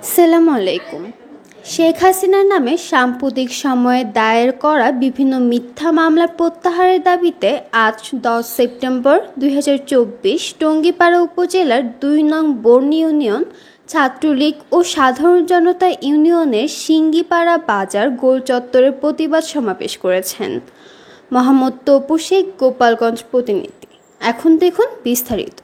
আসসালামু আলাইকুম। শেখ হাসিনার নামে সাম্প্রতিক সময়ে দায়ের করা বিভিন্ন মিথ্যা মামলা প্রত্যাহারের দাবিতে আজ 10 সেপ্টেম্বর 2024 টঙ্গীপাড়া উপজেলার 2 নং বর্ণি ইউনিয়ন ছাত্রলীগ ও সাধারণ জনতা ইউনিয়নের সিঙ্গিপাড়া বাজার গোল চত্বরে প্রতিবাদ সমাবেশ করেছেন মোহাম্মদ তপু শেখ, গোপালগঞ্জ প্রতিনিধি। এখন দেখুন বিস্তারিত।